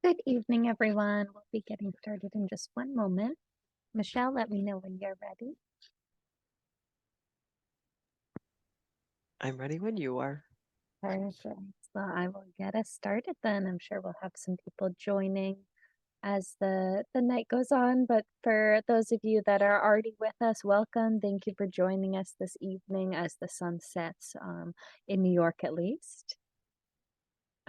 Good evening, everyone. We'll be getting started in just one moment. Michelle, let me know when you're ready. I'm ready when you are. Perfect. Well, I will get us started then. I'm sure we'll have some people joining as the night goes on. But for those of you that are already with us, welcome. Thank you for joining us this evening as the sun sets, in New York at least.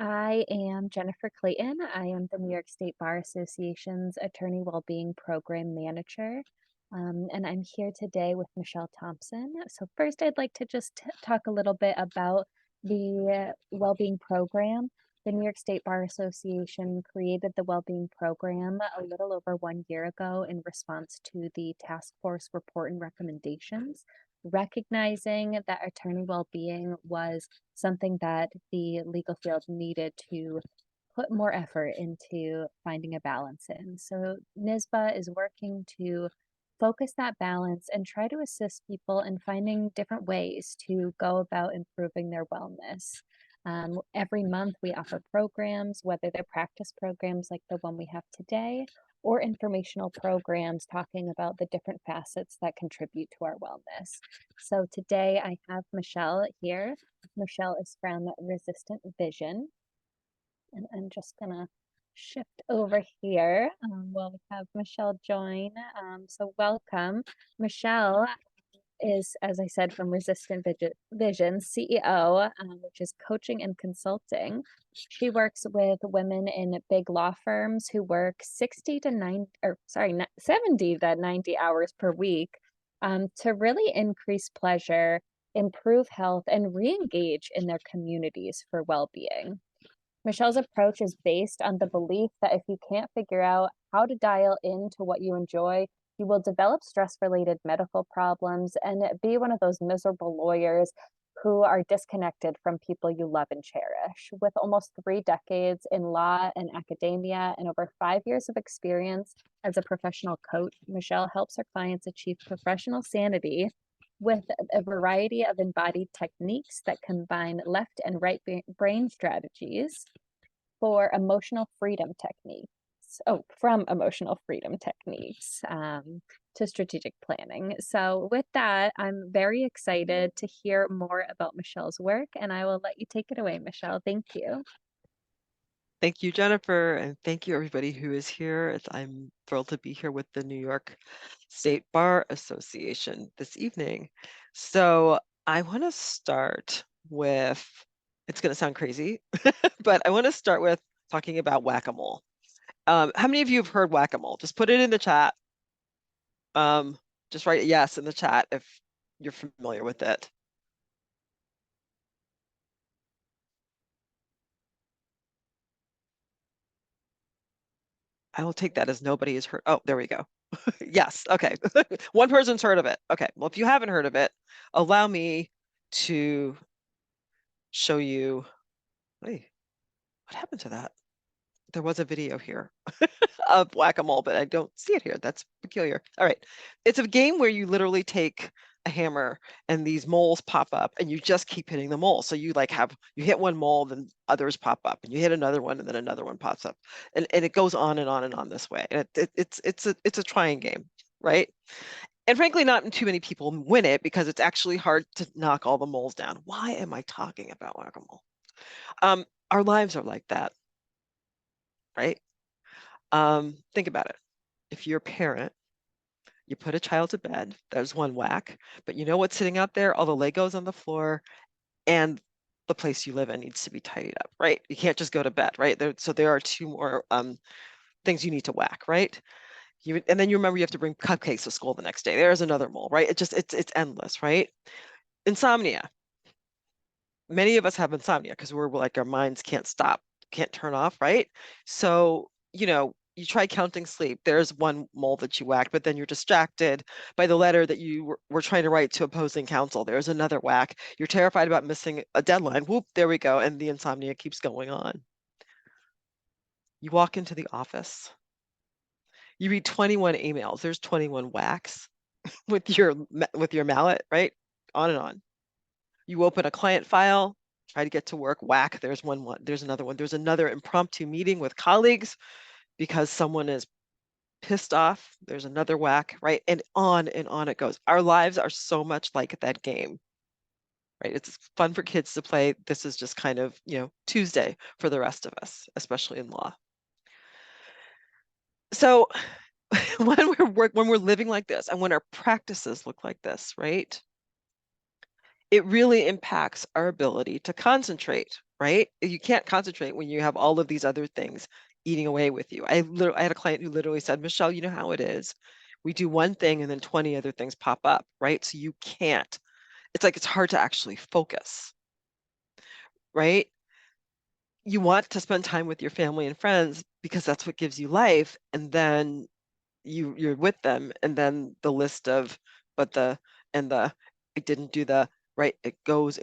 I am Jennifer Clayton. I am the New York State Bar Association's Attorney Wellbeing Program Manager. And I'm here today with Michelle Thompson. So first, I'd like to just talk a little bit about the Wellbeing Program. The New York State Bar Association created the Wellbeing Program a little over 1 year ago in response to the task force report and recommendations, recognizing that attorney well-being was something that the legal field needed to put more effort into finding a balance in. So NISBA is working to focus that balance and try to assist people in finding different ways to go about improving their wellness. Every month we offer programs, whether they're practice programs like the one we have today, or informational programs talking about the different facets that contribute to our wellness. So today I have Michelle here. Michelle is from Resistant Vision. And I'm just gonna shift over here while we have Michelle join. So welcome. Michelle is, as I said, from Resistant Vision, CEO, which is coaching and consulting. She works with women in big law firms who work 60 to 90, or sorry, 70 to 90 hours per week, to really increase pleasure, improve health, and re-engage in their communities for well-being. Michelle's approach is based on the belief that if you can't figure out how to dial into what you enjoy, you will develop stress-related medical problems and be one of those miserable lawyers who are disconnected from people you love and cherish. With almost 3 decades in law and academia and over 5 years of experience as a professional coach, Michelle helps her clients achieve professional sanity with a variety of embodied techniques that combine left and right brain strategies for emotional freedom techniques. Oh, from emotional freedom techniques to strategic planning. So, with that, I'm very excited to hear more about Michelle's work, and I will let you take it away, Michelle. Thank you. Thank you, Jennifer, and thank you everybody who is here. I'm thrilled to be here with the New York State Bar Association this evening. So I want to start with, it's going to sound crazy, but I want to start with talking about whack-a-mole. How many of you have heard whack-a-mole? Just put it in the chat. Just write yes in the chat if you're familiar with it. I will take that as nobody has heard. Oh, there we go. Yes. Okay. One person's heard of it. Okay. Well, if you haven't heard of it, allow me to show you. Hey, what happened to that? There was a video here of whack-a-mole, but I don't see it here. That's peculiar. All right. It's a game where you literally take a hammer and these moles pop up and you just keep hitting the mole. So you you hit one mole, then others pop up and you hit another one and then another one pops up. And it goes on and on and on this way. And it's a trying game, right? And frankly, not too many people win it because it's actually hard to knock all the moles down. Why am I talking about whack-a-mole? Our lives are like that, right? Think about it. If you're a parent, you put a child to bed, there's one whack, but you know what's sitting out there? All the Legos on the floor and the place you live in needs to be tidied up, right? You can't just go to bed, right? So there are two more things you need to whack, right? And then you remember you have to bring cupcakes to school the next day. There's another mole, right? It's endless, right? Insomnia. Many of us have insomnia because we're like our minds can't stop, can't turn off, right? So, you try counting sleep. There's one mole that you whacked, but then you're distracted by the letter that you were trying to write to opposing counsel. There's another whack. You're terrified about missing a deadline. Whoop, there we go. And the insomnia keeps going on. You walk into the office. You read 21 emails. There's 21 whacks with your mallet, right? On and on. You open a client file, Try to get to work, whack, there's there's another one. There's another impromptu meeting with colleagues because someone is pissed off. There's another whack, right? And on it goes. Our lives are so much like that game, right? It's fun for kids to play. This is just kind of, Tuesday for the rest of us, especially in law. So when we're living like this and when our practices look like this, right? It really impacts our ability to concentrate, right? You can't concentrate when you have all of these other things eating away with you. I had a client who literally said, Michelle, you know how it is. We do one thing and then 20 other things pop up, right? So you can't. It's like it's hard to actually focus, right? You want to spend time with your family and friends because that's what gives you life. And then you're with them, and then the list of but the and the I didn't do the right, it goes.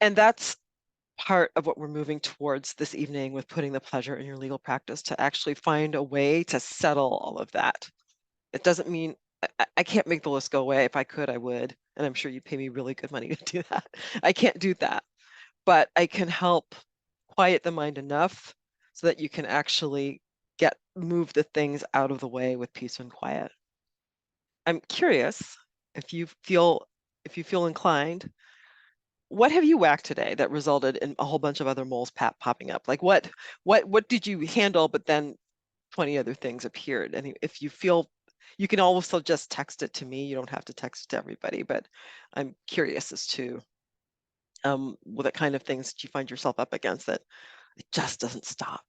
And that's part of what we're moving towards this evening with putting the pleasure in your legal practice, to actually find a way to settle all of that. It doesn't mean I can't make the list go away. If I could, I would, and I'm sure you'd pay me really good money to do that. I can't do that, but I can help quiet the mind enough so that you can actually move the things out of the way with peace and quiet. I'm curious if you feel inclined. What have you whacked today that resulted in a whole bunch of other moles popping up? Like what did you handle, but then 20 other things appeared? And if you feel, you can also just text it to me. You don't have to text it to everybody, but I'm curious as to what kind of things do you find yourself up against that it just doesn't stop?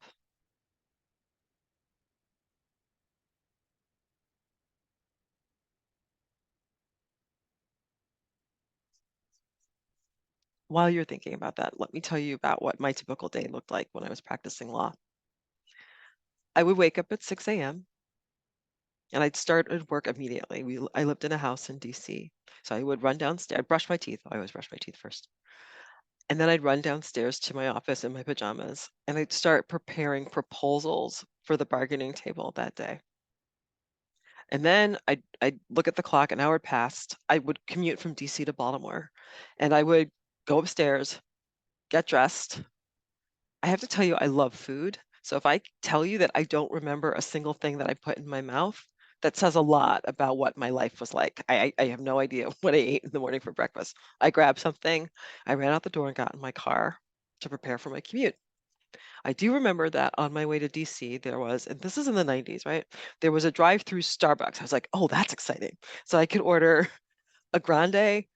While you're thinking about that, let me tell you about what my typical day looked like when I was practicing law. I would wake up at 6 a.m. and I'd start at work immediately. I lived in a house in DC. So I would run downstairs, I'd brush my teeth. I always brush my teeth first. And then I'd run downstairs to my office in my pajamas and I'd start preparing proposals for the bargaining table that day. And then I'd look at the clock, an hour passed. I would commute from DC to Baltimore and I would go upstairs, get dressed. I have to tell you, I love food. So if I tell you that I don't remember a single thing that I put in my mouth, that says a lot about what my life was like. I have no idea what I ate in the morning for breakfast. I grabbed something, I ran out the door and got in my car to prepare for my commute. I do remember that on my way to DC, there was, and this is in the 90s, right? There was a drive-through Starbucks. I was like, oh, that's exciting. So I could order a grande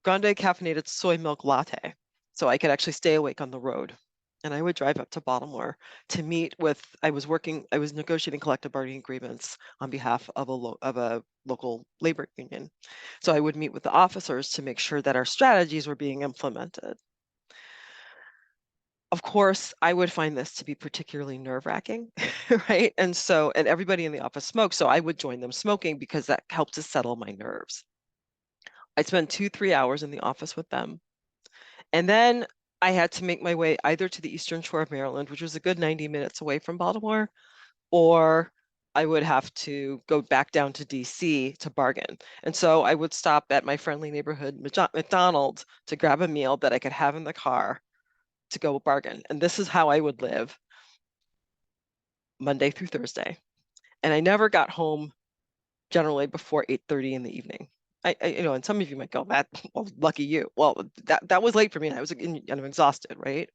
caffeinated soy milk latte, so I could actually stay awake on the road. And I would drive up to Baltimore to meet with, I was negotiating collective bargaining agreements on behalf of a local labor union. So I would meet with the officers to make sure that our strategies were being implemented. Of course, I would find this to be particularly nerve-wracking, right? And everybody in the office smoked, so I would join them smoking because that helped to settle my nerves. I'd spend 2-3 hours in the office with them. And then I had to make my way either to the Eastern Shore of Maryland, which was a good 90 minutes away from Baltimore, or I would have to go back down to DC to bargain. And so I would stop at my friendly neighborhood McDonald's to grab a meal that I could have in the car to go bargain. And this is how I would live Monday through Thursday. And I never got home generally before 8:30 in the evening. And some of you might go, that, well, lucky you. Well, that was late for me. And I was kind of exhausted, right?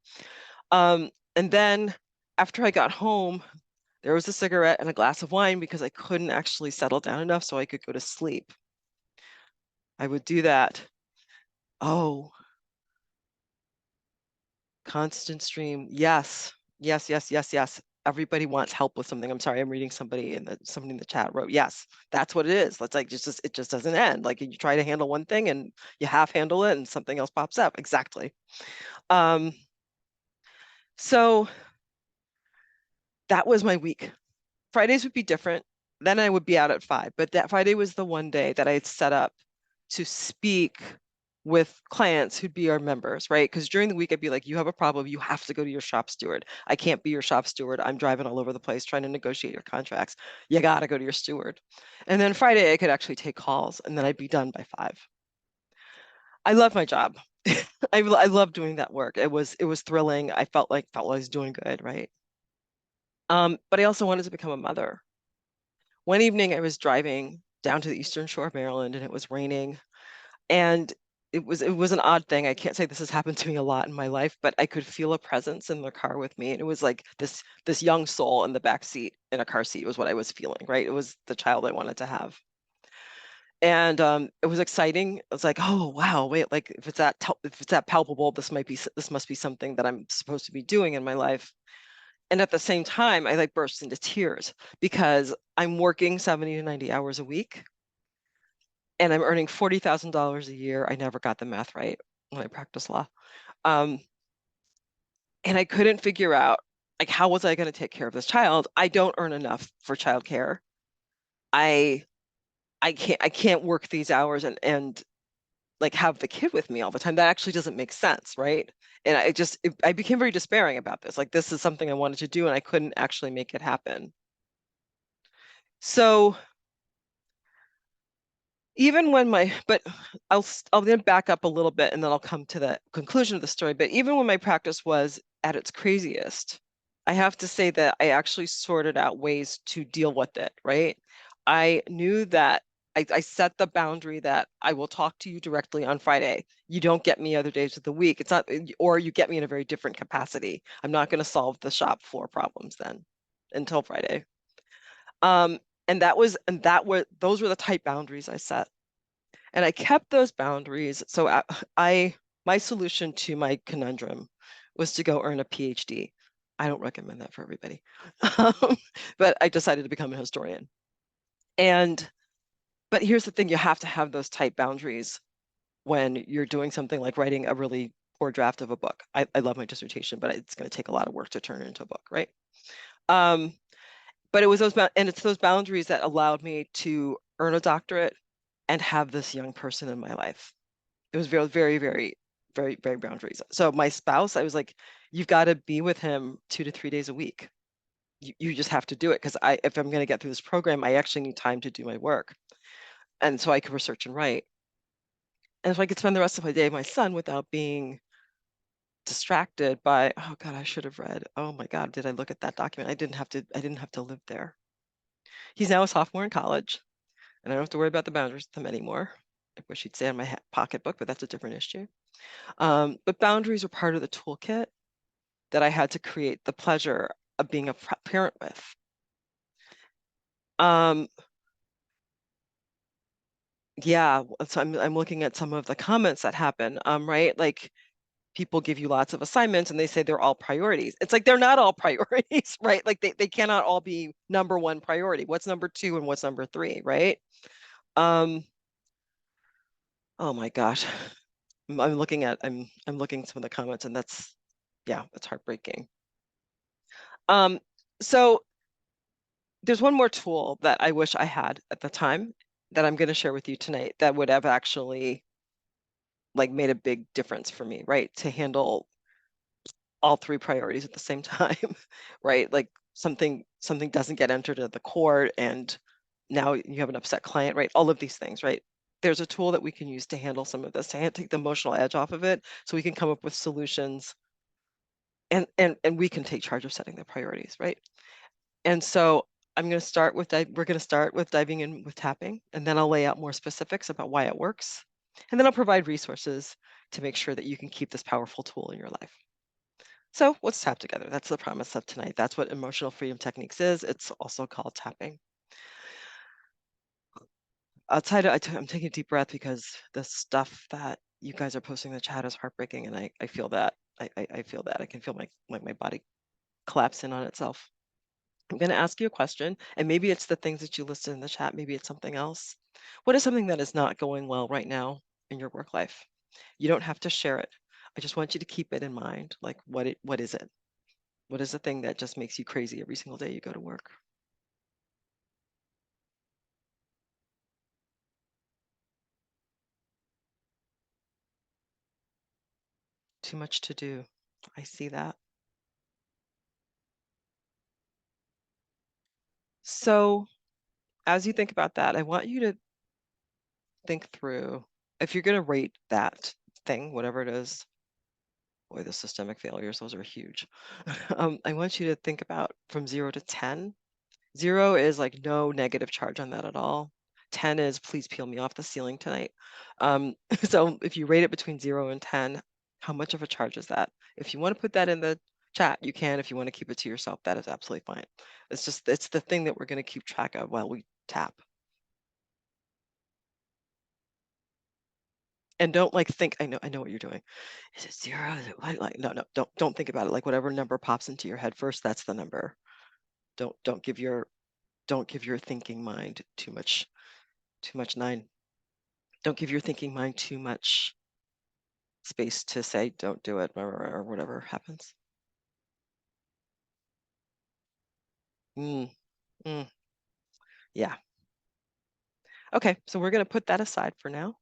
And then after I got home, there was a cigarette and a glass of wine because I couldn't actually settle down enough so I could go to sleep. I would do that. Oh, constant stream. Yes, yes, yes, yes, yes. Everybody wants help with something. I'm sorry, I'm reading somebody in the chat wrote, yes, that's what it is. It's like it just doesn't end. Like you try to handle one thing and you half handle it and something else pops up. Exactly. So that was my week. Fridays would be different. Then I would be out at 5, but that Friday was the one day that I had set up to speak with clients who'd be our members, right? Because during the week, I'd be like, you have a problem, you have to go to your shop steward. I can't be your shop steward. I'm driving all over the place trying to negotiate your contracts. You got to go to your steward. And then Friday, I could actually take calls and then I'd be done by 5. I love my job. I love doing that work. It was thrilling. I felt like I was doing good, right? But I also wanted to become a mother. One evening I was driving down to the Eastern Shore of Maryland and it was raining. And it was an odd thing. I can't say this has happened to me a lot in my life, but I could feel a presence in the car with me. And it was like this young soul in the back seat in a car seat was what I was feeling, right? It was the child I wanted to have. And it was exciting. It was like, oh wow, wait, like if it's that palpable, this must be something that I'm supposed to be doing in my life. And at the same time, I like burst into tears because I'm working 70 to 90 hours a week and I'm earning $40,000 a year. I never got the math right when I practiced law. Um, and I couldn't figure out like how was I going to take care of this child? I don't earn enough for childcare. I I can't work these hours and like have the kid with me all the time. That actually doesn't make sense, right? And I became very despairing about this. Like this is something I wanted to do and I couldn't actually make it happen. So even when my but I'll then back up a little bit and then I'll come to the conclusion of the story. But even when my practice was at its craziest, I have to say that I actually sorted out ways to deal with it, right? I knew that I set the boundary that I will talk to you directly on Friday. You don't get me other days of the week. It's not, or you get me in a very different capacity. I'm not going to solve the shop floor problems then until Friday. Um, and those were the tight boundaries I set. And I kept those boundaries. So my solution to my conundrum was to go earn a PhD. I don't recommend that for everybody. But I decided to become a historian. And but here's the thing, you have to have those tight boundaries when you're doing something like writing a really poor draft of a book. I love my dissertation, but it's going to take a lot of work to turn it into a book, right? Um, but it's those boundaries that allowed me to earn a doctorate and have this young person in my life. It was very, very, very, very, very boundaries. So my spouse, I was like, you've got to be with him 2 to 3 days a week. You just have to do it because if I'm going to get through this program, I actually need time to do my work. And so I could research and write. And if I could spend the rest of my day with my son without being distracted by, oh God, I should have read. Oh my God, did I look at that document? I didn't have to live there. He's now a sophomore in college, and I don't have to worry about the boundaries with him anymore. I wish he'd stay on my pocketbook, but that's a different issue. But boundaries are part of the toolkit that I had to create the pleasure of being a parent with. Um, yeah, so I'm looking at some of the comments that happen, right? Like people give you lots of assignments and they say they're all priorities. It's like they're not all priorities, right? Like they cannot all be number one priority. What's number two and what's number three, right? Um, oh my gosh. I'm looking at some of the comments and that's heartbreaking. Um, so there's one more tool that I wish I had at the time that I'm going to share with you tonight that would have actually like made a big difference for me, right? To handle all three priorities at the same time, right? Like something doesn't get entered at the court and now you have an upset client, right? All of these things, right? There's a tool that we can use to handle some of this, to take the emotional edge off of it so we can come up with solutions and we can take charge of setting the priorities, right? And so we're going to start with diving in with tapping, and then I'll lay out more specifics about why it works. And then I'll provide resources to make sure that you can keep this powerful tool in your life. So let's tap together. That's the promise of tonight. That's what emotional freedom techniques is. It's also called tapping. I'm taking a deep breath because the stuff that you guys are posting in the chat is heartbreaking, and I feel that. I feel that. I can feel my body collapse in on itself. I'm going to ask you a question, and maybe it's the things that you listed in the chat. Maybe it's something else. What is something that is not going well right now in your work life? You don't have to share it. I just want you to keep it in mind. Like, what is it? What is the thing that just makes you crazy every single day you go to work? Too much to do. I see that. So, as you think about that, I want you to think through if you're going to rate that thing, whatever it is. Boy, the systemic failures, those are huge. I want you to think about from 0 to 10. 0 is like no negative charge on that at all. 10 is please peel me off the ceiling tonight. So if you rate it between 0 and 10, how much of a charge is that? If you want to put that in the chat, you can. If you want to keep it to yourself, that is absolutely fine. It's the thing that we're going to keep track of while we tap. And don't like think, I know what you're doing. Is it 0? Is it like no, don't think about it. Like whatever number pops into your head first, that's the number. Don't give your thinking mind too much 9. Don't give your thinking mind too much space to say don't do it or whatever happens. Mm, mm, yeah. Okay, so we're going to put that aside for now.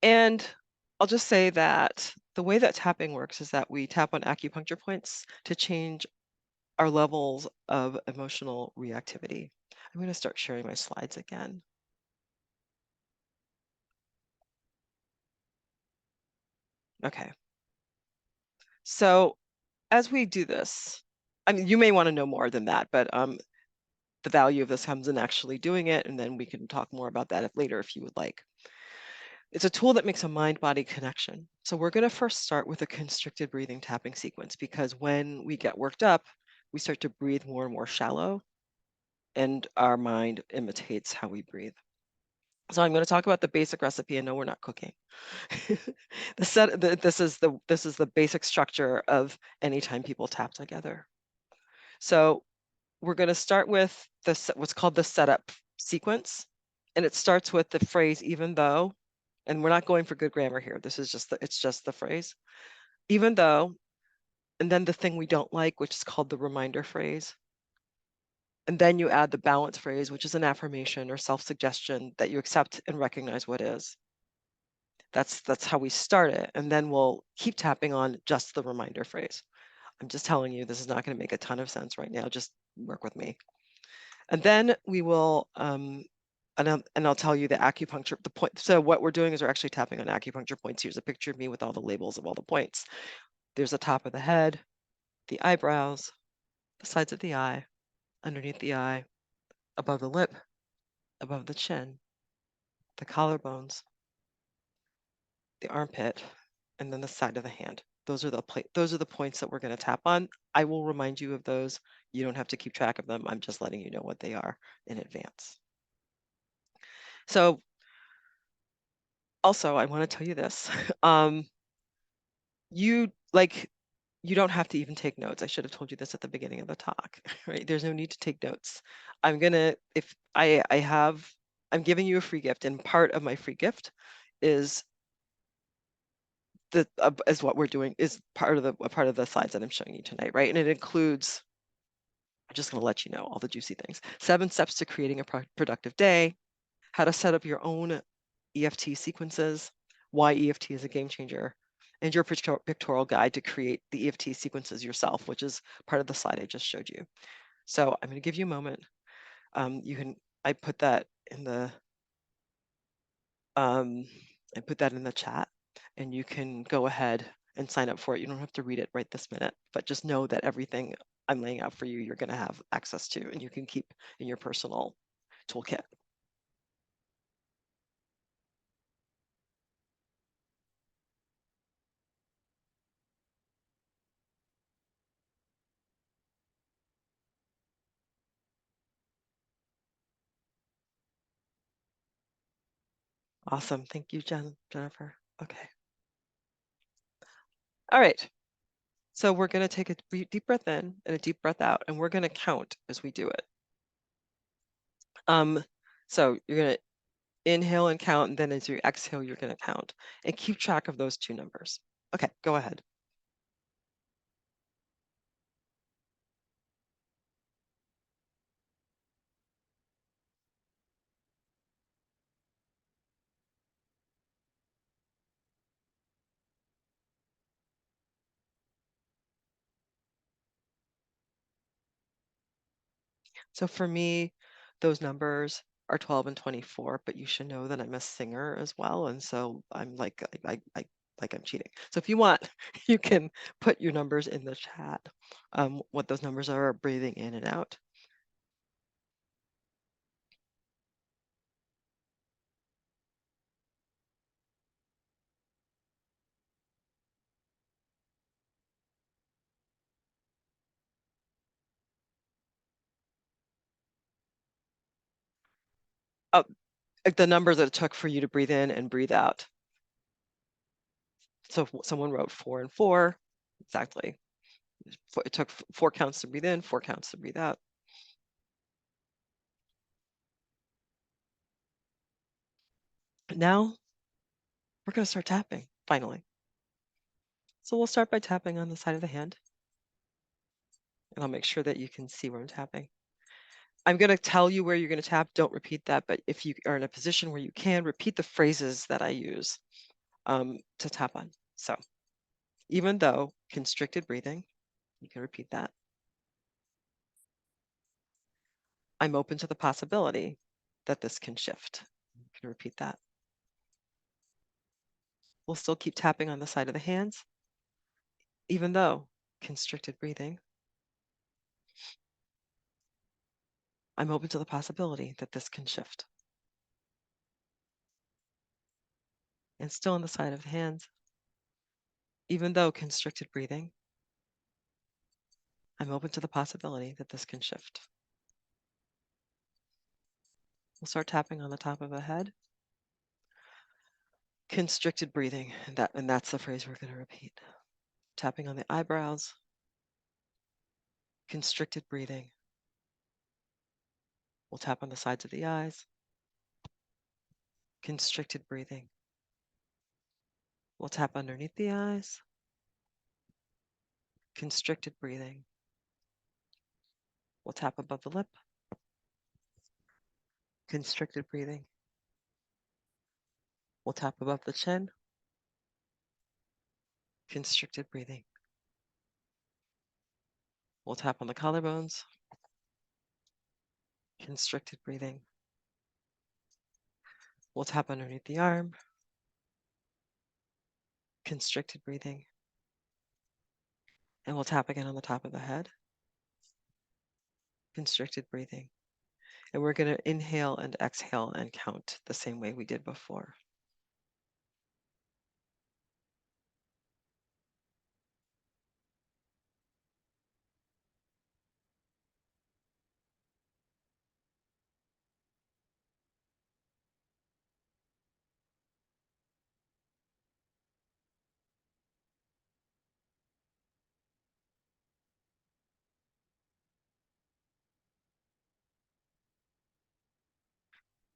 And I'll just say that the way that tapping works is that we tap on acupuncture points to change our levels of emotional reactivity. I'm going to start sharing my slides again. Okay. So as we do this, I mean, you may want to know more than that, but the value of this comes in actually doing it, and then we can talk more about that later if you would like. It's a tool that makes a mind-body connection. So we're going to first start with a constricted breathing tapping sequence, because when we get worked up, we start to breathe more and more shallow, and our mind imitates how we breathe. So I'm going to talk about the basic recipe, and no, we're not cooking. This is the basic structure of anytime people tap together. So we're going to start with what's called the setup sequence, and it starts with the phrase "even though," and we're not going for good grammar here. This is it's just the phrase "even though," and then the thing we don't like, which is called the reminder phrase, and then you add the balance phrase, which is an affirmation or self-suggestion that you accept and recognize what is. That's how we start it, and then we'll keep tapping on just the reminder phrase. I'm just telling you, this is not going to make a ton of sense right now. Just work with me. And then we will, and I'll tell you the acupuncture, the point. So what we're doing is we're actually tapping on acupuncture points. Here's a picture of me with all the labels of all the points. There's the top of the head, the eyebrows, the sides of the eye, underneath the eye, above the lip, above the chin, the collarbones, the armpit, and then the side of the hand. Those are the points that we're going to tap on. I will remind you of those. You don't have to keep track of them. I'm just letting you know what they are in advance. So also, I want to tell you this. You don't have to even take notes. I should have told you this at the beginning of the talk, right? There's no need to take notes. I'm giving you a free gift, and part of my free gift is what we're doing is part of the slides that I'm showing you tonight, right? And it includes, I'm just going to let you know all the juicy things. 7 steps to creating a productive day, how to set up your own EFT sequences, why EFT is a game changer, and your pictorial guide to create the EFT sequences yourself, which is part of the slide I just showed you. So I'm going to give you a moment. I put that in the chat, and you can go ahead and sign up for it. You don't have to read it right this minute, but just know that everything I'm laying out for you, you're going to have access to, and you can keep in your personal toolkit. Awesome. Thank you, Jennifer. Okay. All right. So we're going to take a deep breath in and a deep breath out, and we're going to count as we do it. So you're going to inhale and count, and then as you exhale, you're going to count, and keep track of those 2 numbers. Okay, go ahead. So for me, those numbers are 12 and 24, but you should know that I'm a singer as well, and so I'm like like I'm cheating. So if you want, you can put your numbers in the chat, what those numbers are, breathing in and out. Oh, like the numbers that it took for you to breathe in and breathe out. So if someone wrote 4 and 4, exactly. It took 4 counts to breathe in, 4 counts to breathe out. Now we're going to start tapping, finally. So we'll start by tapping on the side of the hand, and I'll make sure that you can see where I'm tapping. I'm going to tell you where you're going to tap. Don't repeat that, but if you are in a position where you can, repeat the phrases that I use to tap on. So even though constricted breathing, you can repeat that. I'm open to the possibility that this can shift. You can repeat that. We'll still keep tapping on the side of the hands, even though constricted breathing. I'm open to the possibility that this can shift. And still on the side of the hands, even though constricted breathing, I'm open to the possibility that this can shift. We'll start tapping on the top of the head. Constricted breathing, and that's the phrase we're going to repeat. Tapping on the eyebrows. Constricted breathing. We'll tap on the sides of the eyes. Constricted breathing. We'll tap underneath the eyes. Constricted breathing. We'll tap above the lip. Constricted breathing. We'll tap above the chin. Constricted breathing. We'll tap on the collarbones. Constricted breathing. We'll tap underneath the arm. Constricted breathing. And we'll tap again on the top of the head. Constricted breathing. And we're going to inhale and exhale and count the same way we did before.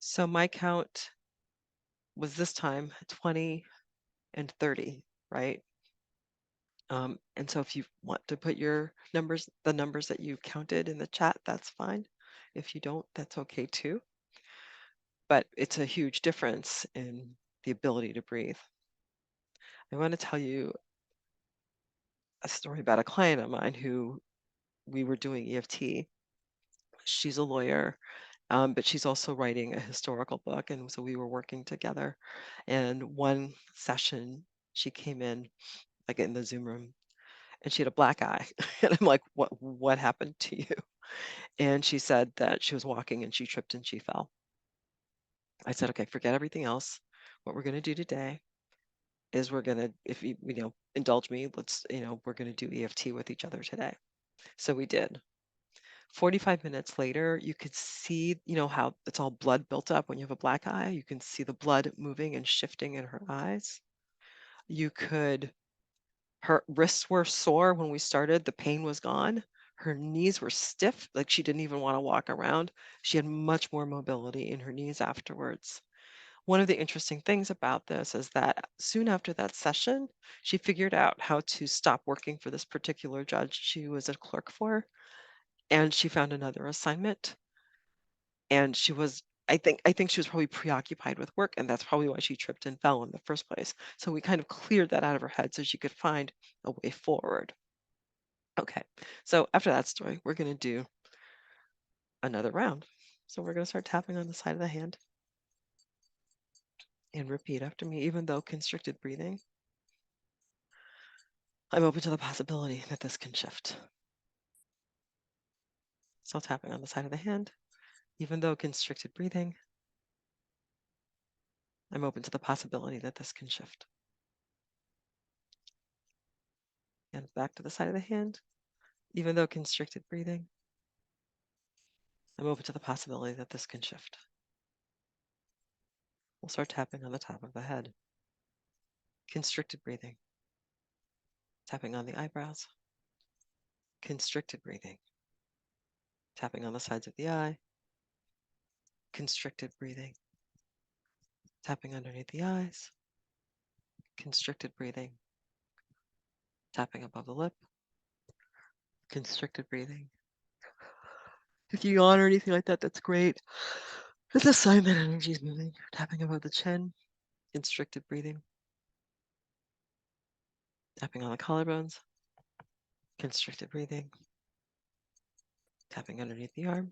So my count was this time 20 and 30, right? And so if you want to put your numbers, the numbers that you counted in the chat, that's fine. If you don't, that's okay too. But it's a huge difference in the ability to breathe. I want to tell you a story about a client of mine who we were doing EFT. She's a lawyer, but she's also writing a historical book. And so we were working together. And one session, she came in, like in the Zoom room, and she had a black eye. And I'm like, what happened to you? And she said that she was walking and she tripped and she fell. I said, okay, forget everything else. What we're going to do today is we're going to, if you indulge me, let's, we're going to do EFT with each other today. So we did. 45 minutes later, you could see, how it's all blood built up when you have a black eye. You can see the blood moving and shifting in her eyes. Her wrists were sore when we started. The pain was gone. Her knees were stiff, like she didn't even want to walk around. She had much more mobility in her knees afterwards. One of the interesting things about this is that soon after that session, she figured out how to stop working for this particular judge she was a clerk for, and she found another assignment. And I think she was probably preoccupied with work, and that's probably why she tripped and fell in the first place. So we kind of cleared that out of her head so she could find a way forward. Okay, so after that story, we're going to do another round. So we're going to start tapping on the side of the hand. And repeat after me, even though constricted breathing, I'm open to the possibility that this can shift. So tapping on the side of the hand, even though constricted breathing, I'm open to the possibility that this can shift. And back to the side of the hand, even though constricted breathing, I'm open to the possibility that this can shift. We'll start tapping on the top of the head. Constricted breathing. Tapping on the eyebrows. Constricted breathing. Tapping on the sides of the eye. Constricted breathing. Tapping underneath the eyes. Constricted breathing. Tapping above the lip. Constricted breathing. If you yawn or anything like that, that's great. It's a sign that energy is moving. Tapping above the chin. Constricted breathing. Tapping on the collarbones. Constricted breathing. Tapping underneath the arm.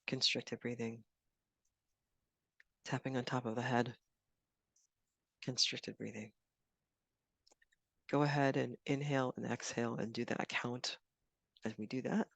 Constricted breathing. Tapping on top of the head. Constricted breathing. Go ahead and inhale and exhale and do that count as we do that.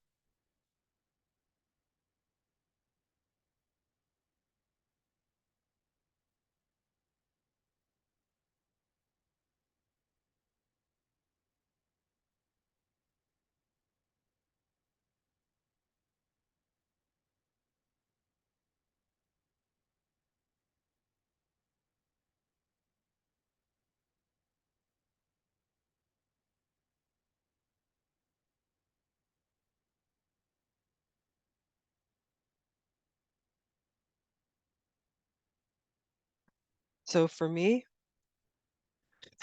So for me,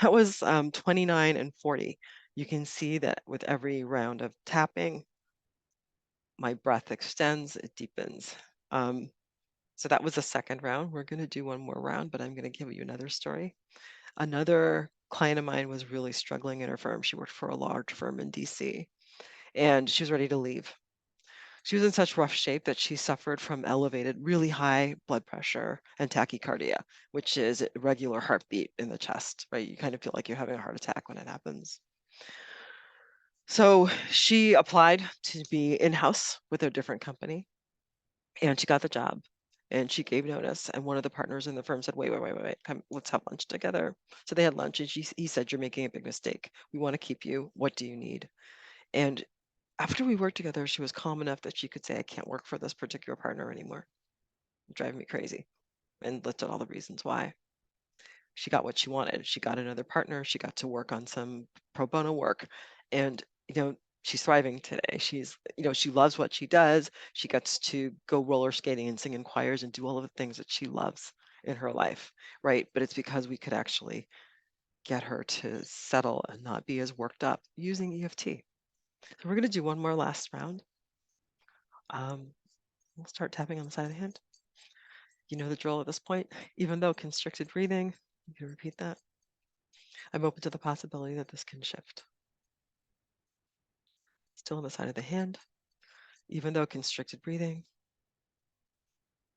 that was 29 and 40. You can see that with every round of tapping, my breath extends, it deepens. So that was the second round. We're going to do one more round, but I'm going to give you another story. Another client of mine was really struggling in her firm. She worked for a large firm in DC, and she was ready to leave. She was in such rough shape that she suffered from elevated, really high blood pressure and tachycardia, which is irregular heartbeat in the chest, right? You kind of feel like you're having a heart attack when it happens. So she applied to be in-house with a different company, and she got the job. And she gave notice, and one of the partners in the firm said, wait, come, let's have lunch together. So they had lunch, and he said, you're making a big mistake. We want to keep you. What do you need? And after we worked together, she was calm enough that she could say, I can't work for this particular partner anymore. It's driving me crazy, and listed all the reasons why. She got what she wanted. She got another partner. She got to work on some pro bono work, and she's thriving today. She's she loves what she does. She gets to go roller skating and sing in choirs and do all of the things that she loves in her life, right? But it's because we could actually get her to settle and not be as worked up using EFT. So we're going to do one more last round. We'll start tapping on the side of the hand. You know the drill at this point. Even though constricted breathing, you can repeat that. I'm open to the possibility that this can shift. Still on the side of the hand. Even though constricted breathing,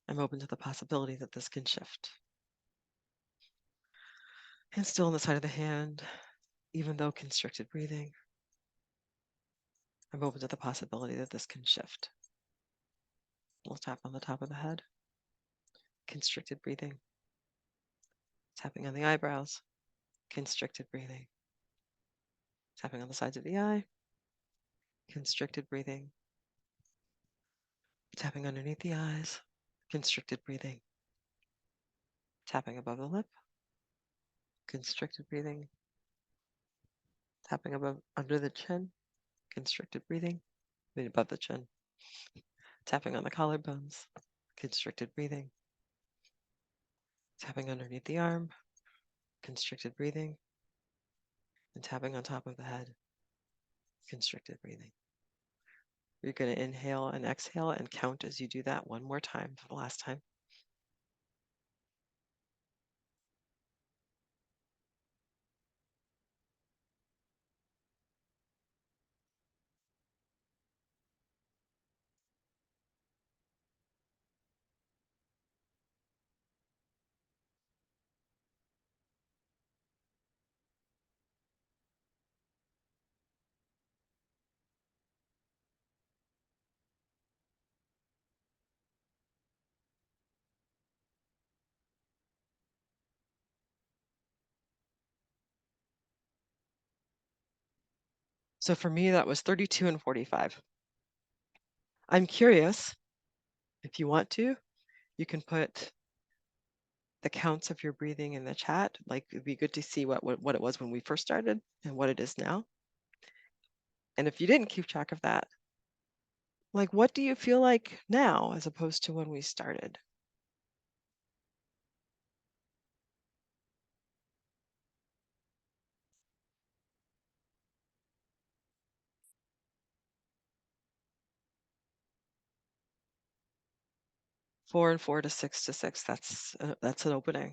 I'm open to the possibility that this can shift. And still on the side of the hand. Even though constricted breathing, I'm open to the possibility that this can shift. We'll tap on the top of the head. Constricted breathing. Tapping on the eyebrows. Constricted breathing. Tapping on the sides of the eye. Constricted breathing. Tapping underneath the eyes. Constricted breathing. Tapping above the lip. Constricted breathing. Tapping above under the chin. Constricted breathing. Above the chin. Tapping on the collarbones. Constricted breathing. Tapping underneath the arm. Constricted breathing. And tapping on top of the head. Constricted breathing. You're going to inhale and exhale and count as you do that one more time for the last time. So for me, that was 32 and 45. I'm curious, if you want to, you can put the counts of your breathing in the chat. Like it'd be good to see what it was when we first started and what it is now. And if you didn't keep track of that, like what do you feel like now as opposed to when we started? Four and four to 6 to 6. That's an opening.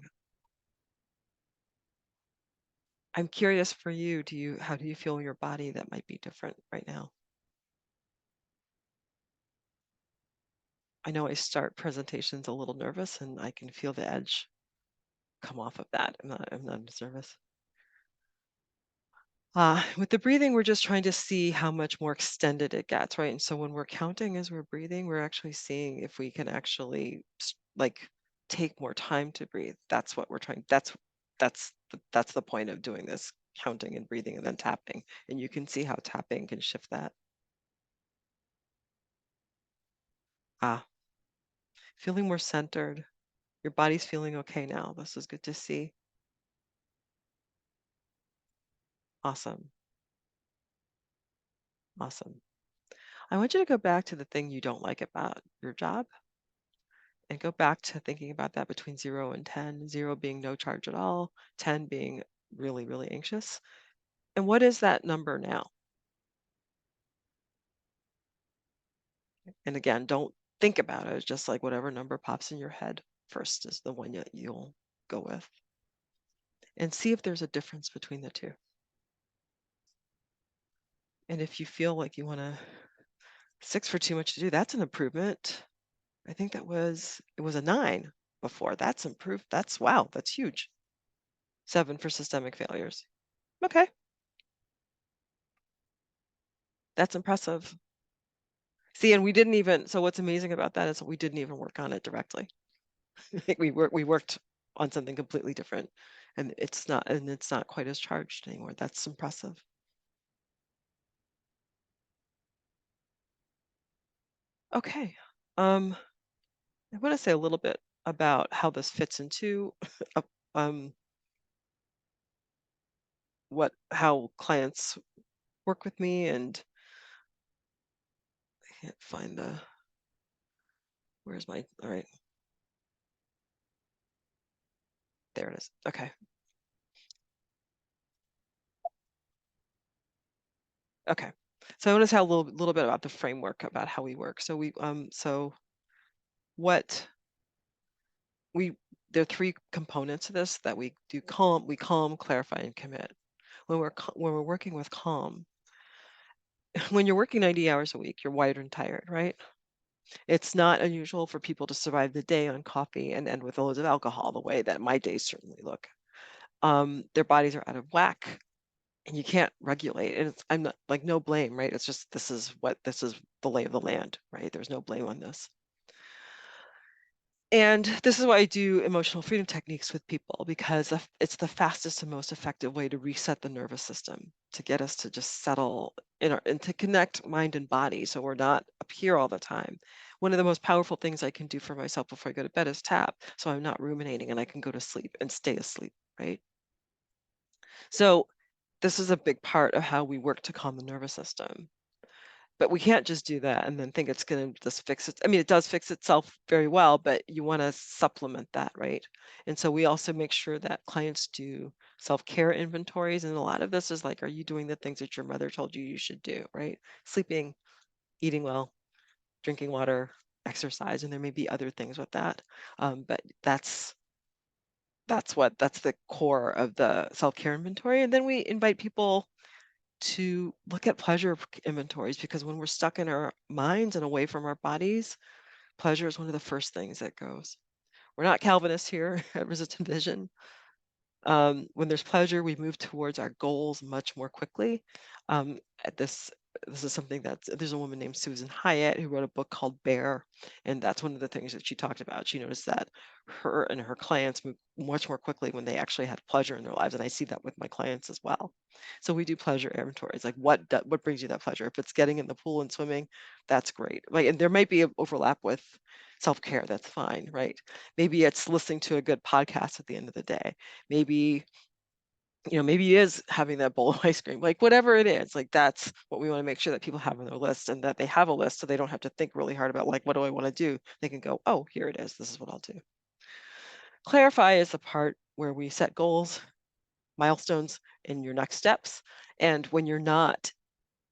I'm curious for you. How do you feel in your body that might be different right now? I know I start presentations a little nervous, and I can feel the edge come off of that. I'm not as nervous. With the breathing, we're just trying to see how much more extended it gets, right? And so when we're counting as we're breathing, we're actually seeing if we can actually like take more time to breathe. That's what we're trying. That's the point of doing this counting and breathing and then tapping. And you can see how tapping can shift that. Ah, feeling more centered. Your body's feeling okay now. This is good to see. Awesome. Awesome. I want you to go back to the thing you don't like about your job and go back to thinking about that between 0 and 10, 0 being no charge at all, 10 being really, really anxious. And what is that number now? And again, don't think about it. It's just like whatever number pops in your head first is the one that you'll go with. And see if there's a difference between the two. And if you feel like you want to 6 for too much to do, that's an improvement. I think it was a 9 before. That's improved. Wow, that's huge. 7 for systemic failures. Okay, that's impressive. See, and we didn't even, so what's amazing about that is that we didn't even work on it directly. We worked on something completely different, and it's not quite as charged anymore. That's impressive. Okay. I want to say a little bit about how this fits into uh, um how clients work with me, and I can't find where's my, all right, there it is. Okay. Okay. So I want to tell a little bit about the framework about how we work. So what we there are three components to this that we do. We calm, clarify, and commit. When we're working with calm, when you're working 90 hours a week, you're wired and tired, right? It's not unusual for people to survive the day on coffee and end with loads of alcohol, the way that my days certainly look. Their bodies are out of whack, and you can't regulate. And I'm not like, no blame, right? It's just this is the lay of the land, right? There's no blame on this. And this is why I do emotional freedom techniques with people, because it's the fastest and most effective way to reset the nervous system, to get us to just settle and to connect mind and body so we're not up here all the time. One of the most powerful things I can do for myself before I go to bed is tap, so I'm not ruminating and I can go to sleep and stay asleep, right? So this is a big part of how we work to calm the nervous system. But we can't just do that and then think it's going to just fix it. I mean, it does fix itself very well, but you want to supplement that, right? And so we also make sure that clients do self-care inventories. And a lot of this is like, are you doing the things that your mother told you should do, right? Sleeping, eating well, drinking water, exercise, and there may be other things with that. But that's the core of the self-care inventory. And then we invite people to look at pleasure inventories, because when we're stuck in our minds and away from our bodies, pleasure is one of the first things that goes. We're not Calvinists here at Resistant Vision. When there's pleasure, we move towards our goals much more quickly. At this, this is something there's a woman named Susan Hyatt who wrote a book called Bear, and that's one of the things that she talked about. She noticed that her and her clients move much more quickly when they actually had pleasure in their lives, and I see that with my clients as well. So we do pleasure inventories, like what brings you that pleasure. If it's getting in the pool and swimming, that's great. Like, and there might be an overlap with self-care, that's fine, right? Maybe it's listening to a good podcast at the end of the day. Maybe maybe it is having that bowl of ice cream, like whatever it is, like that's what we want to make sure that people have on their list, and that they have a list so they don't have to think really hard about like, what do I want to do? They can go, oh, here it is. This is what I'll do. Clarify is the part where we set goals, milestones, and your next steps. And when you're not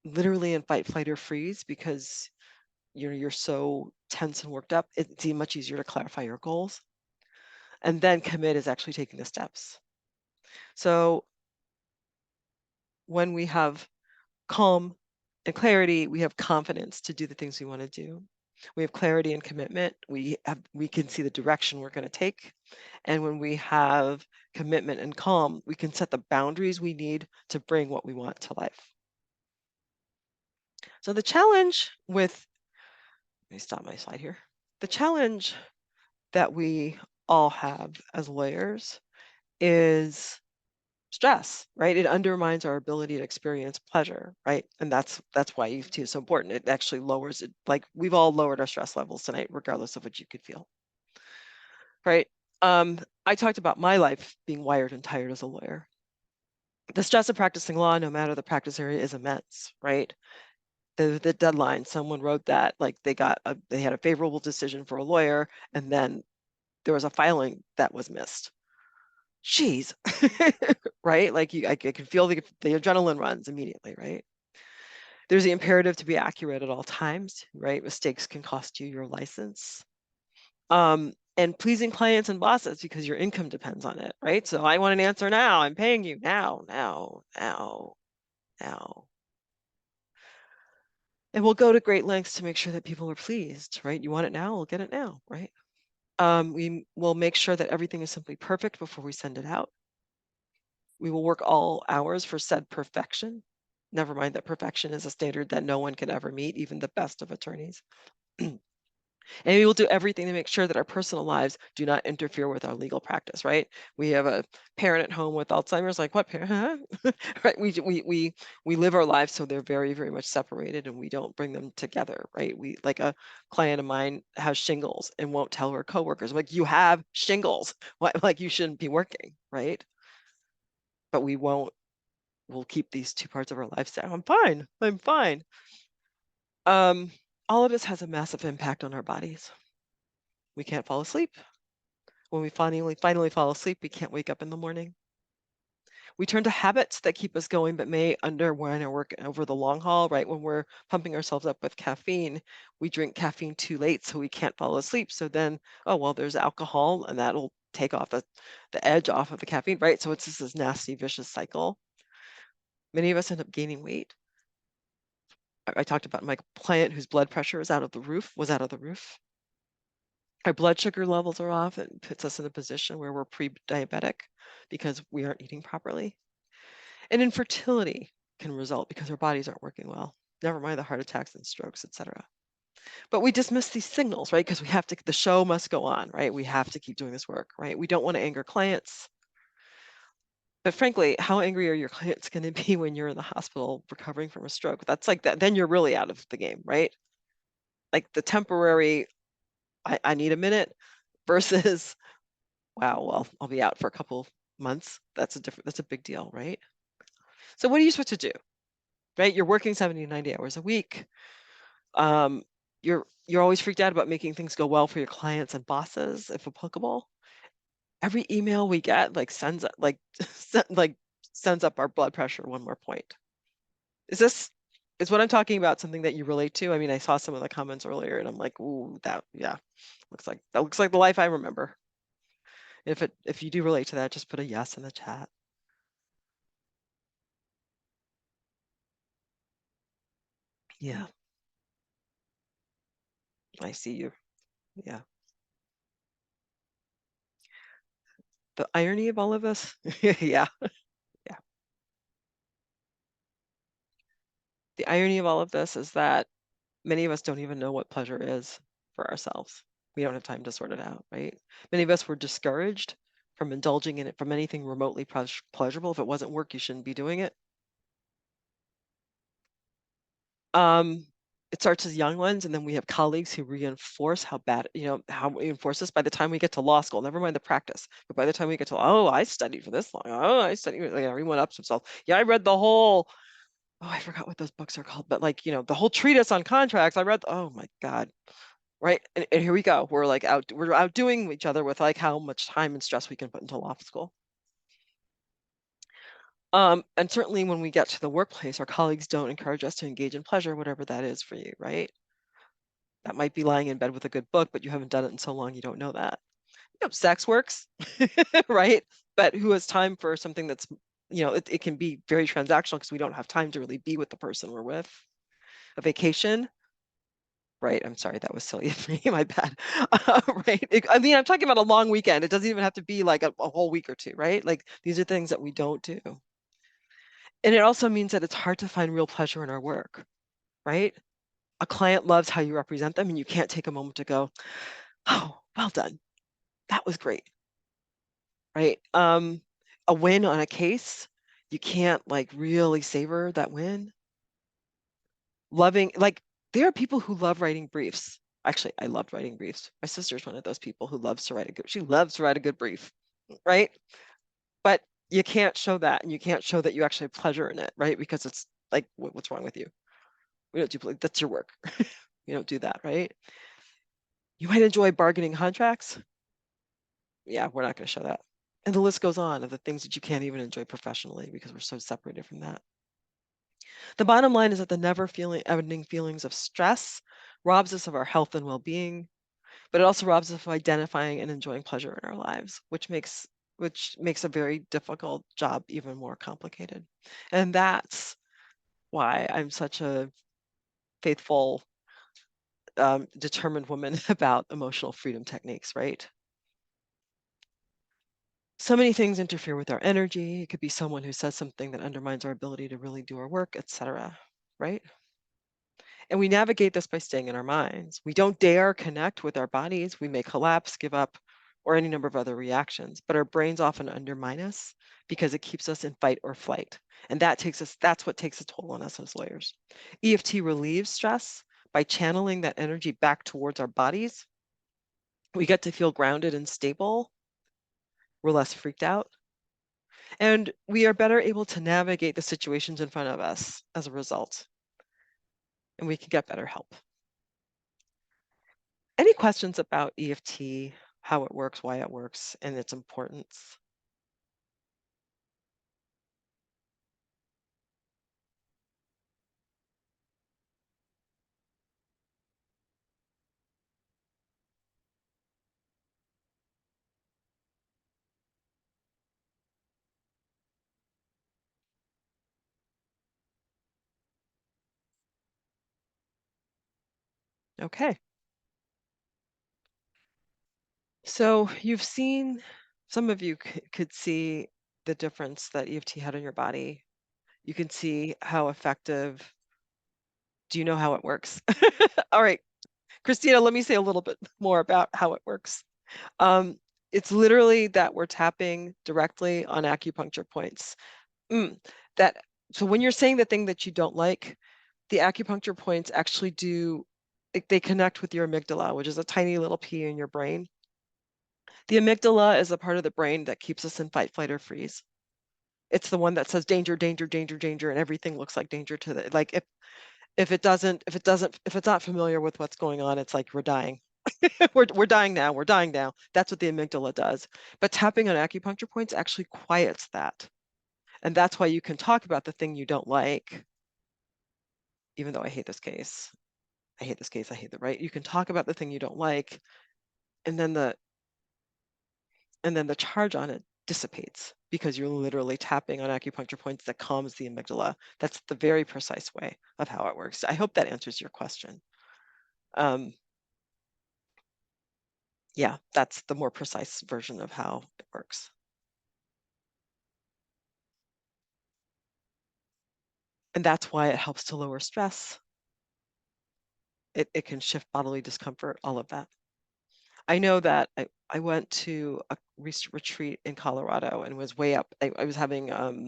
literally in fight, flight, or freeze because you're so tense and worked up, it's much easier to clarify your goals. And then commit is actually taking the steps. So when we have calm and clarity, we have confidence to do the things we want to do. We have clarity and commitment. We can see the direction we're going to take. And when we have commitment and calm, we can set the boundaries we need to bring what we want to life. So the challenge with, let me stop my slide here. The challenge that we all have as lawyers is stress, right? It undermines our ability to experience pleasure, right? And that's why EFT is so important. It actually lowers it. Like, we've all lowered our stress levels tonight, regardless of what you could feel, right? I talked about my life being wired and tired as a lawyer. The stress of practicing law, no matter the practice area, is immense, right? The deadline, someone wrote that like they had a favorable decision for a lawyer, and then there was a filing that was missed. Jeez, right? Like I can feel the adrenaline runs immediately, right? There's the imperative to be accurate at all times, right? Mistakes can cost you your license. And pleasing clients and bosses because your income depends on it, right? So I want an answer now. I'm paying you now, now, now, now. And we'll go to great lengths to make sure that people are pleased, right? You want it now, we'll get it now, right? We will make sure that everything is simply perfect before we send it out. We will work all hours for said perfection. Never mind that perfection is a standard that no one can ever meet, even the best of attorneys. And we will do everything to make sure that our personal lives do not interfere with our legal practice, right? We have a parent at home with Alzheimer's, like, what parent? Huh? Right? We live our lives so they're very, very much separated, and we don't bring them together, right? We, like, a client of mine has shingles and won't tell her coworkers. I'm like, you have shingles. What? Like, you shouldn't be working, right? But we'll keep these two parts of our lives down. I'm fine. I'm fine. All of this has a massive impact on our bodies. We can't fall asleep. When we finally fall asleep, we can't wake up in the morning. We turn to habits that keep us going, but may undermine our work over the long haul, right? When we're pumping ourselves up with caffeine, we drink caffeine too late, so we can't fall asleep. So then, oh, well, there's alcohol, and that'll take off the edge off of the caffeine, right? So it's just this nasty, vicious cycle. Many of us end up gaining weight. I talked about my client whose blood pressure was out of the roof. Our blood sugar levels are off. It puts us in a position where we're pre-diabetic because we aren't eating properly. And infertility can result because our bodies aren't working well. Never mind the heart attacks and strokes, etc. But we dismiss these signals, right? Because the show must go on, right? We have to keep doing this work, right? We don't want to anger clients. But frankly, how angry are your clients going to be when you're in the hospital recovering from a stroke? That's like that. Then you're really out of the game, right? Like the temporary, I need a minute versus, wow, well, I'll be out for a couple months. That's a big deal, right? So what are you supposed to do, right? You're working 70 to 90 hours a week. Um, you're always freaked out about making things go well for your clients and bosses, if applicable. Every email we get like sends up our blood pressure one more point. Is what I'm talking about something that you relate to? I mean, I saw some of the comments earlier and I'm like, ooh, yeah, that looks like the life I remember. If you do relate to that, just put a yes in the chat. Yeah, I see you. Yeah. The irony of all of this. Yeah. Yeah. The irony of all of this is that many of us don't even know what pleasure is for ourselves. We don't have time to sort it out, right? Many of us were discouraged from indulging in it from anything remotely pleasurable. If it wasn't work, you shouldn't be doing it. Um, it starts as young ones, and then we have colleagues who reinforce how bad, how we enforce this by the time we get to law school, never mind the practice. But by the time we get to, oh, I studied for this long. Oh, I studied, like everyone ups himself. Yeah, I read the whole, oh, I forgot what those books are called, but like, the whole treatise on contracts. I read, oh my God. Right. And here we go. We're outdoing each other with like how much time and stress we can put into law school. And certainly when we get to the workplace, our colleagues don't encourage us to engage in pleasure, whatever that is for you, right? That might be lying in bed with a good book, but you haven't done it in so long, you don't know that. Sex works, right? But who has time for something that's, it can be very transactional because we don't have time to really be with the person we're with. A vacation, right? I'm sorry, that was silly of me, my bad. Right? I mean, I'm talking about a long weekend. It doesn't even have to be like a whole week or two, right? Like these are things that we don't do. And it also means that it's hard to find real pleasure in our work, right? A client loves how you represent them, and you can't take a moment to go, oh, well done. That was great, right? A win on a case, you can't like really savor that win. Loving, like, there are people who love writing briefs. Actually, I loved writing briefs. My sister's one of those people who loves to write she loves to write a good brief, right? But you can't show that, and you can't show that you actually have pleasure in it, right? Because it's like, what's wrong with you? We don't do, that's your work. You don't do that, right? You might enjoy bargaining contracts. Yeah, we're not going to show that. And the list goes on of the things that you can't even enjoy professionally because we're so separated from that. The bottom line is that the never ending feelings of stress robs us of our health and well-being, but it also robs us of identifying and enjoying pleasure in our lives, which makes a very difficult job even more complicated. And that's why I'm such a faithful, determined woman about emotional freedom techniques, right? So many things interfere with our energy. It could be someone who says something that undermines our ability to really do our work, etc. Right? And we navigate this by staying in our minds. We don't dare connect with our bodies. We may collapse, give up, or any number of other reactions. But our brains often undermine us because it keeps us in fight or flight. And that's what takes a toll on us as lawyers. EFT relieves stress by channeling that energy back towards our bodies. We get to feel grounded and stable. We're less freaked out. And we are better able to navigate the situations in front of us as a result. And we can get better help. Any questions about EFT, how it works, why it works, and its importance? Okay. So you've seen, some of you could see the difference that EFT had on your body. You can see how effective. Do you know how it works? All right, Christina, let me say a little bit more about how it works. Um, it's literally that we're tapping directly on acupuncture points. That so when you're saying the thing that you don't like, the acupuncture points actually they connect with your amygdala, which is a tiny little pea in your brain. The amygdala is a part of the brain that keeps us in fight, flight, or freeze. It's the one that says danger, danger, danger, danger, and everything looks like danger to the like if it's not familiar with what's going on, it's like we're dying. We're dying now. We're dying now. That's what the amygdala does. But tapping on acupuncture points actually quiets that. And that's why you can talk about the thing you don't like, even though I hate this case. I hate this case. I hate the right. You can talk about the thing you don't like, and then the charge on it dissipates because you're literally tapping on acupuncture points that calms the amygdala. That's the very precise way of how it works. I hope that answers your question. Yeah, that's the more precise version of how it works. And that's why it helps to lower stress. It can shift bodily discomfort, all of that. I know that I went to a retreat in Colorado and was way up. I was having what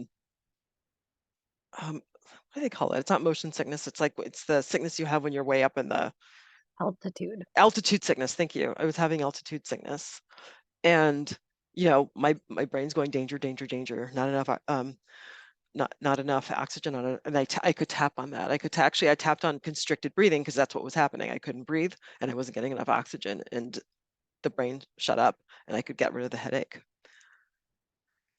do they call it? It's not motion sickness. It's like it's the sickness you have when you're way up in the Altitude. altitude sickness. Thank you. I was having altitude sickness, and my brain's going danger, danger, danger. Not enough not enough oxygen on it, and I could tap on that. Actually I tapped on constricted breathing because that's what was happening. I couldn't breathe and I wasn't getting enough oxygen, and the brain shut up, and I could get rid of the headache.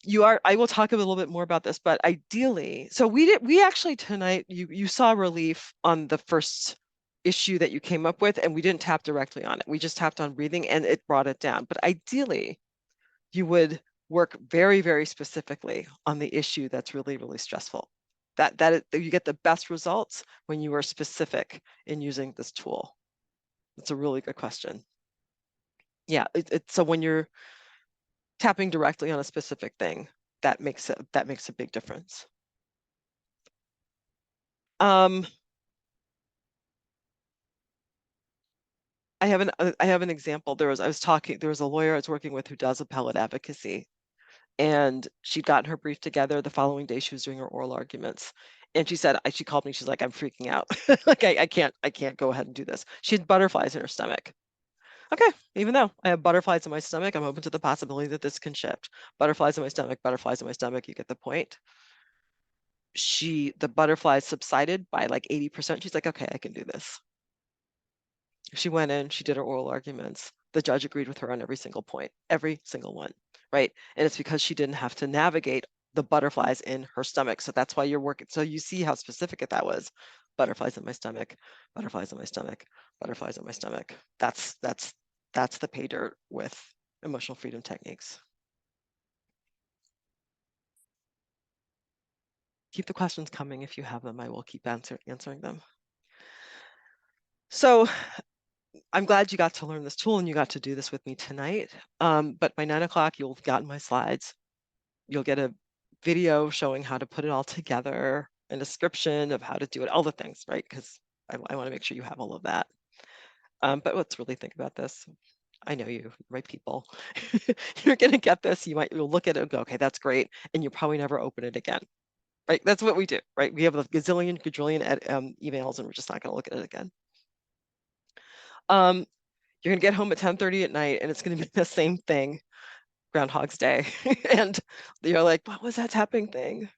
I will talk a little bit more about this, but ideally, so we actually tonight, you saw relief on the first issue that you came up with, and we didn't tap directly on it. We just tapped on breathing and it brought it down. But ideally, you would work very, very specifically on the issue that's really, really stressful. You get the best results when you are specific in using this tool. It's a really good question. Yeah, so when you're tapping directly on a specific thing, that makes a big difference. I have an example. There was a lawyer I was working with who does appellate advocacy, and she'd gotten her brief together. The following day, she was doing her oral arguments, and she called me. She's like, "I'm freaking out. Like I can't go ahead and do this." She had butterflies in her stomach. Okay, even though I have butterflies in my stomach, I'm open to the possibility that this can shift. Butterflies in my stomach, butterflies in my stomach. You get the point. The butterflies subsided by like 80%. She's like, "Okay, I can do this." She went in, she did her oral arguments. The judge agreed with her on every single point, every single one, right? And it's because she didn't have to navigate the butterflies in her stomach. So that's why you're working. So you see how specific that was. Butterflies in my stomach, butterflies in my stomach, butterflies in my stomach. That's the pay dirt with emotional freedom techniques. Keep the questions coming if you have them. I will keep answering them. So I'm glad you got to learn this tool and you got to do this with me tonight. But by 9 o'clock, you'll have gotten my slides. You'll get a video showing how to put it all together, a description of how to do it, all the things, right? Because I want to make sure you have all of that. But let's really think about this. I know you, right people. You're going to get this. You'll look at it and go, okay, that's great. And you'll probably never open it again, right? That's what we do, right? We have a gazillion, quadrillion emails and we're just not going to look at it again. You're going to get home at 10:30 at night and it's going to be the same thing, Groundhog's Day. And you're like, what was that tapping thing?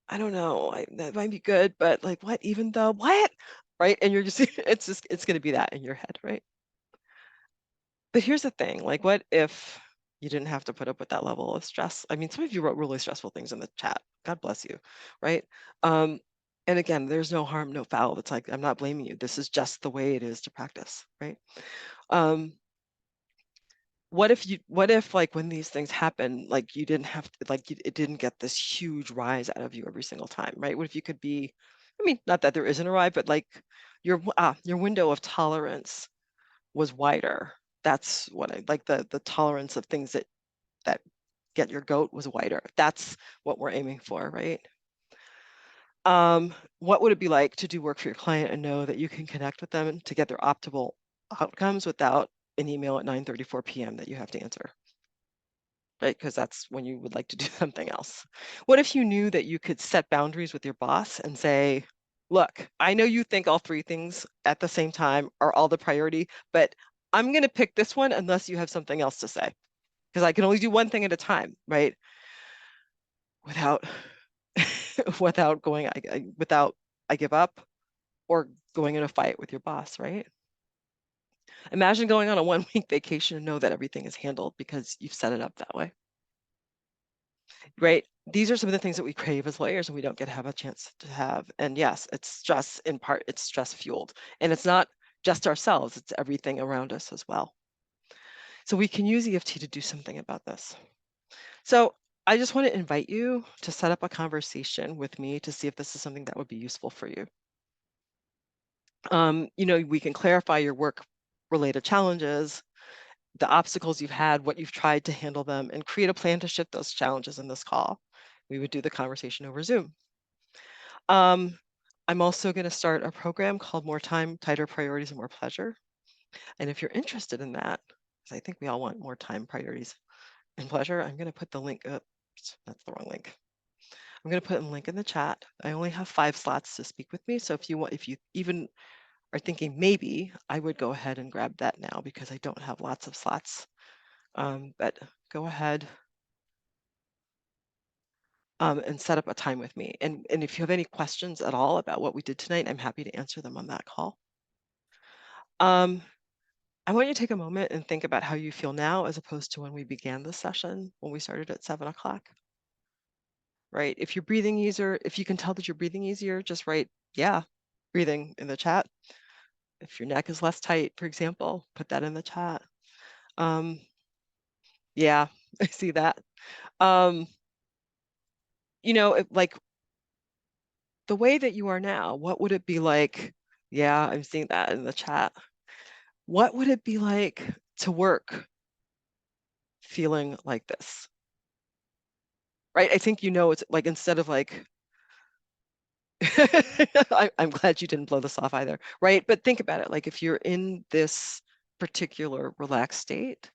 I don't know. That might be good, but like, what, even though, what? Right? And you're just, it's going to be that in your head, right? But here's the thing, like, what if you didn't have to put up with that level of stress? I mean, some of you wrote really stressful things in the chat. God bless you, right? And again, there's no harm, no foul. It's like, I'm not blaming you. This is just the way it is to practice, right? What if like when these things happen, like you didn't have to, like it didn't get this huge rise out of you every single time, right? What if you could be, I mean, not that there isn't a rise, but like your window of tolerance was wider. That's what I like, the tolerance of things that get your goat was wider. That's what we're aiming for, right? What would it be like to do work for your client and know that you can connect with them to get their optimal outcomes without an email at 9:34 p.m. that you have to answer, right? Because that's when you would like to do something else. What if you knew that you could set boundaries with your boss and say, look, I know you think all three things at the same time are all the priority, but I'm going to pick this one unless you have something else to say, because I can only do one thing at a time, right? Without without I give up or going in a fight with your boss, right? Imagine going on a 1-week vacation and know that everything is handled because you've set it up that way, right? These are some of the things that we crave as lawyers and we don't get to have a chance to have. And yes, it's stress in part, it's stress fueled. And it's not just ourselves, it's everything around us as well. So we can use EFT to do something about this. So I just want to invite you to set up a conversation with me to see if this is something that would be useful for you. We can clarify your work-related challenges, the obstacles you've had, what you've tried to handle them, and create a plan to shift those challenges in this call. We would do the conversation over Zoom. I'm also going to start a program called More Time, Tighter Priorities, and More Pleasure. And if you're interested in that, because I think we all want more time, priorities, and pleasure, I'm going to put the link up. That's the wrong link. I'm going to put a link in the chat. I only have 5 slots to speak with me. So if you even are thinking maybe, I would go ahead and grab that now because I don't have lots of slots. But go ahead and set up a time with me. And if you have any questions at all about what we did tonight, I'm happy to answer them on that call. I want you to take a moment and think about how you feel now as opposed to when we began the session, when we started at 7 o'clock, right? If you're breathing easier, if you can tell that you're breathing easier, just write, yeah, breathing in the chat. If your neck is less tight, for example, put that in the chat. Yeah, I see that. You know, like the way that you are now, what would it be like? Yeah, I'm seeing that in the chat. What would it be like to work feeling like this? Right? I think it's like instead of like I'm glad you didn't blow this off either, right? But think about it, like if you're in this particular relaxed state,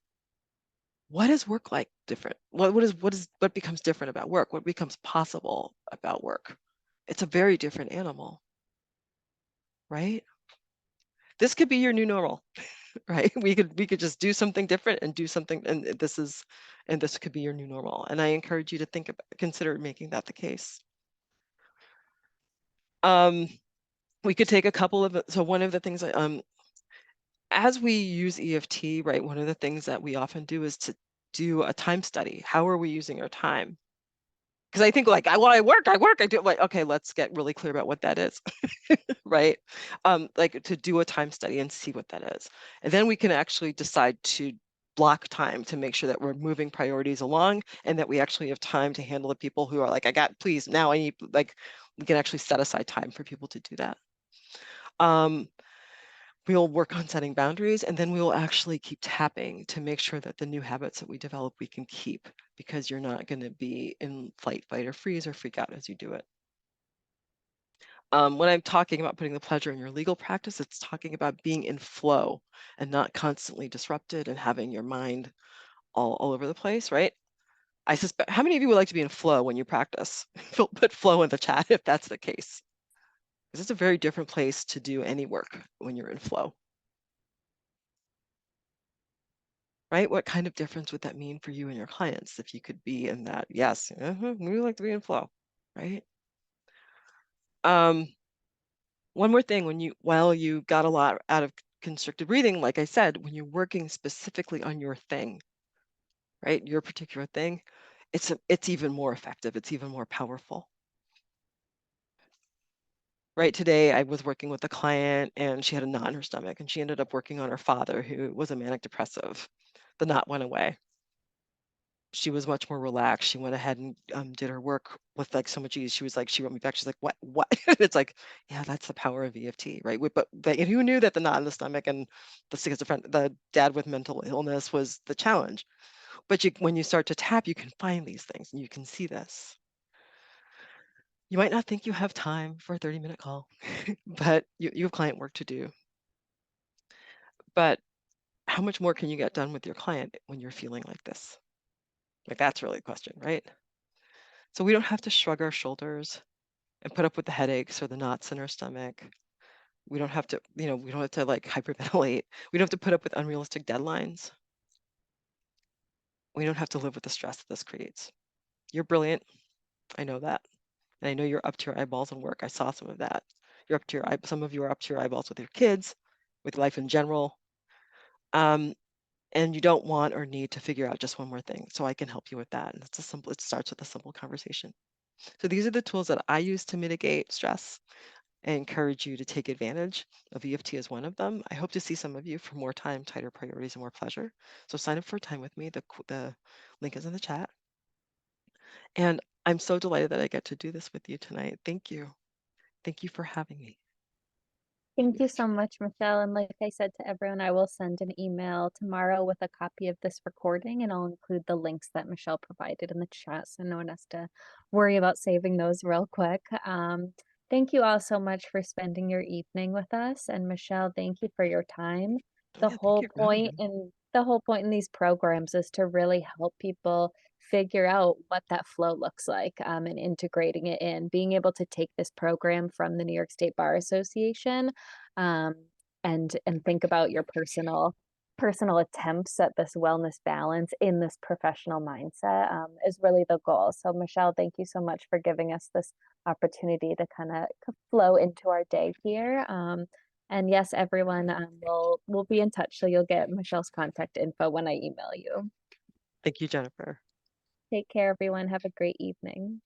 what is work like different? What becomes different about work? What becomes possible about work? It's a very different animal, right? This could be your new normal, right? We could just do something different and do something, and this could be your new normal. And I encourage you to consider making that the case. We could take a couple of, so one of the things as we use EFT, right, one of the things that we often do is to do a time study. How are we using our time? Because I think like, I work, I do, like, okay, let's get really clear about what that is, right? Like to do a time study and see what that is. And then we can actually decide to block time to make sure that we're moving priorities along and that we actually have time to handle the people who are like, please, now I need, like, we can actually set aside time for people to do that. We'll work on setting boundaries, and then we will actually keep tapping to make sure that the new habits that we develop, we can keep, because you're not going to be in flight, fight, or freeze or freak out as you do it. When I'm talking about putting the pleasure in your legal practice, it's talking about being in flow and not constantly disrupted and having your mind all over the place, right? I suspect, how many of you would like to be in flow when you practice? Put flow in the chat if that's the case. Because it's a very different place to do any work when you're in flow. Right? What kind of difference would that mean for you and your clients if you could be in that? Yes, we like to be in flow, right? One more thing, while you got a lot out of constricted breathing, like I said, when you're working specifically on your thing, right, your particular thing, it's even more effective. It's even more powerful. Right, today I was working with a client and she had a knot in her stomach and she ended up working on her father who was a manic depressive. The knot went away. She was much more relaxed. She went ahead and did her work with like so much ease. She was like, she wrote me back. She's like, what? It's like, yeah, that's the power of EFT, right? But and who knew that the knot in the stomach and the dad with mental illness was the challenge? But when you start to tap, you can find these things and you can see this. You might not think you have time for a 30-minute call, but you have client work to do. But how much more can you get done with your client when you're feeling like this? Like that's really the question, right? So we don't have to shrug our shoulders and put up with the headaches or the knots in our stomach. We don't have to, we don't have to like hyperventilate. We don't have to put up with unrealistic deadlines. We don't have to live with the stress that this creates. You're brilliant. I know that. And I know you're up to your eyeballs in work. I saw some of that. Some of you are up to your eyeballs with your kids, with life in general. And you don't want or need to figure out just one more thing. So I can help you with that. And it starts with a simple conversation. So these are the tools that I use to mitigate stress. I encourage you to take advantage of EFT as one of them. I hope to see some of you for more time, tighter priorities, and more pleasure. So sign up for a time with me. The link is in the chat. And I'm so delighted that I get to do this with you tonight. Thank you. Thank you for having me. Thank you so much, Michelle. And like I said to everyone, I will send an email tomorrow with a copy of this recording, and I'll include the links that Michelle provided in the chat so no one has to worry about saving those real quick. Thank you all so much for spending your evening with us. And Michelle, thank you for your time. Oh, yeah, thank you for having me. The whole point in these programs is to really help people figure out what that flow looks like, and integrating it in. Being able to take this program from the New York State Bar Association, um, and think about your personal attempts at this wellness balance in this professional mindset, is really the goal. So Michelle, thank you so much for giving us this opportunity to kind of flow into our day here. And yes, everyone, we'll be in touch. So you'll get Michelle's contact info when I email you. Thank you, Jennifer. Take care, everyone. Have a great evening.